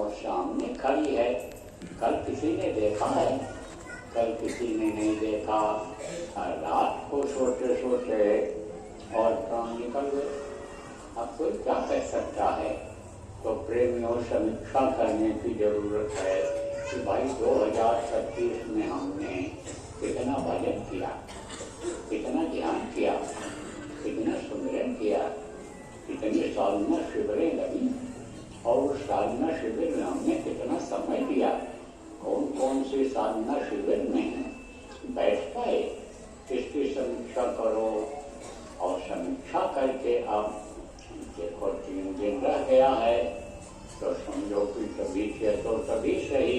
और सामने खड़ी है। कल किसी ने देखा है, कल किसी ने नहीं देखा। रात को सोते सोते और प्राण निकल गए। अब कोई क्या कह सकता है। तो प्रेमियों, समीक्षा करने की जरूरत है कि भाई 2025 में हमने कितना भजन किया, कितना ध्यान किया, कितना सुमिरन किया, कितनी साधना शिविरें लगी और उस साधना शिविर में हमने कितना समय दिया, कौन कौन से साधना शिविर में बैठ पाए, इसकी समीक्षा करो। और समीक्षा करके आप देखो 3 दिन रह गया है तो समझो कि कभी से तो तभी सही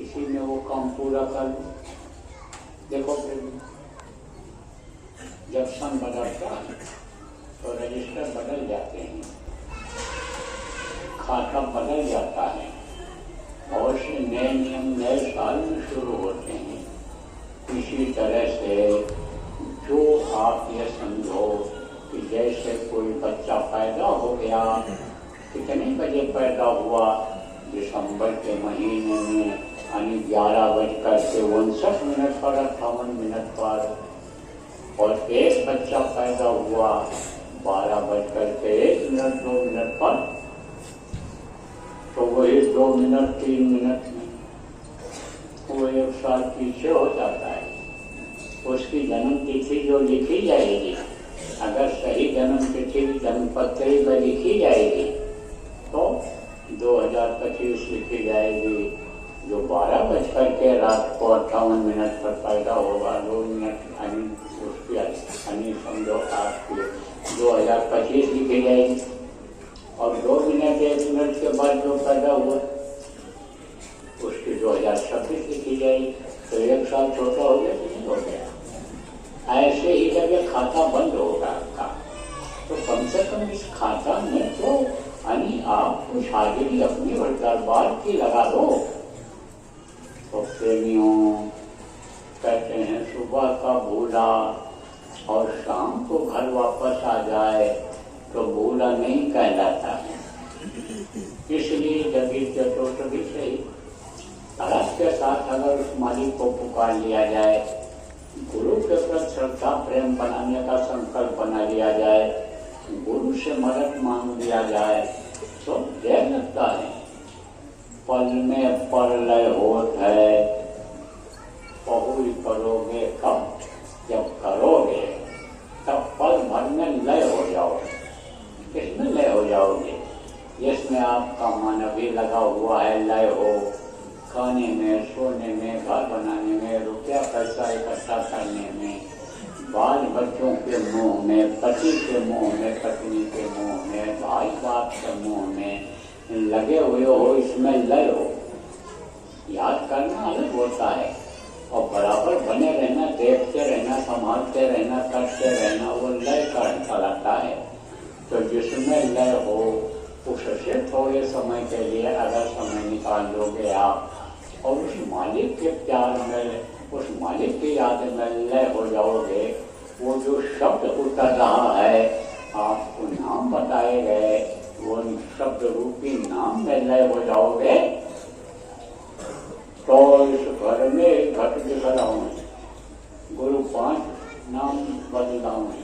इसी में वो काम पूरा कर लो। देखो फिर जब सन बदलता है तो रजिस्टर बदल जाते हैं, खाता बदल जाता है और से नए नियम नए साल में शुरू होते हैं। इसी तरह से जो आप ये समझो कि जैसे कोई बच्चा पैदा हो गया, कितने बजे पैदा हुआ, दिसंबर के महीने में यानी 11:59 पर 58 पर, और एक बच्चा पैदा हुआ 12:01 पर, तो वही 2 मिनट 3 मिनट में वो 1 साल पीछे हो जाता है। उसकी जन्म तिथि जो लिखी जाएगी, अगर सही जन्म तिथि जन्मपत्री में लिखी जाएगी तो 2025 लिखी जाएगी। जो 12 बजकर के रात को 58 पर पैदा होगा, 2 मिनट यानी उसकी यानी समझो आपकी 2025 लिखी जाएगी। और 2 मिनट 1 मिनट के बाद जो पैदा हुआ उसकी 2026 लिखी जाएगी। तो 1 साल छोटा हो गया कि नहीं हो गया। ऐसे ही जब ये खाता बंद होगा आपका, तो कम से कम इस खाता में तो यानी आप कुछ हाजिरी अपनी और दरबार की लगा दो। तो प्रेमियों कहते हैं सुबह का भूला और शाम को घर वापस आ जाए तो भूला नहीं कहलाता है। इसलिए जब तो तभी सही तालाब के साथ अगर उस मालिक को पुकार लिया जाए, गुरु के प्रति श्रद्धा प्रेम बनाने का संकल्प बना लिया जाए, गुरु से मदद मांग लिया जाए तो देर लगता है। पल में परलय होत है, पहुल करोगे कब, जब करोगे तब पल भर में लय हो जाओगे। किसमें लय हो जाओगे? जिसमें आपका मन अभी लगा हुआ है लय हो, खाने में, सोने में, घर बनाने में, रुपया पैसा इकट्ठा करने में, बाल बच्चों के मुंह में, पति के मुंह में, पत्नी के मुंह में, भाई बाप के मुंह में लगे हुए हो, इसमें लय हो। याद करना अलग होता है और बराबर बने रहना, देखते रहना, संभालते रहना, करते रहना, वो लय कहलाता है। तो जिसमें लय हो उससे थोड़े समय के लिए अगर समय निकाल लोगे आप और उस मालिक के प्यार में, उस मालिक की याद में लय हो जाओगे, वो जो शब्द उतर रहा है आपको नाम बताए गए, वो शब्द रूपी नाम में लय हो जाओगे। तो इस घर में घट दिख रहा हूँ, गुरु 5 नाम बदलाऊ है,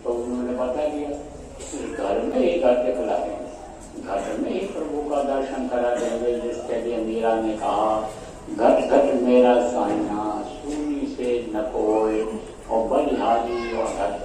तो उन्होंने बता दिया इस घर में ही घर दिखला है, घर में ही प्रभु का दर्शन करा देंगे। जिसके लिए मीरा ने कहा घट घट मेरा साइना सुनी से न कोई, और बलिहारी और घट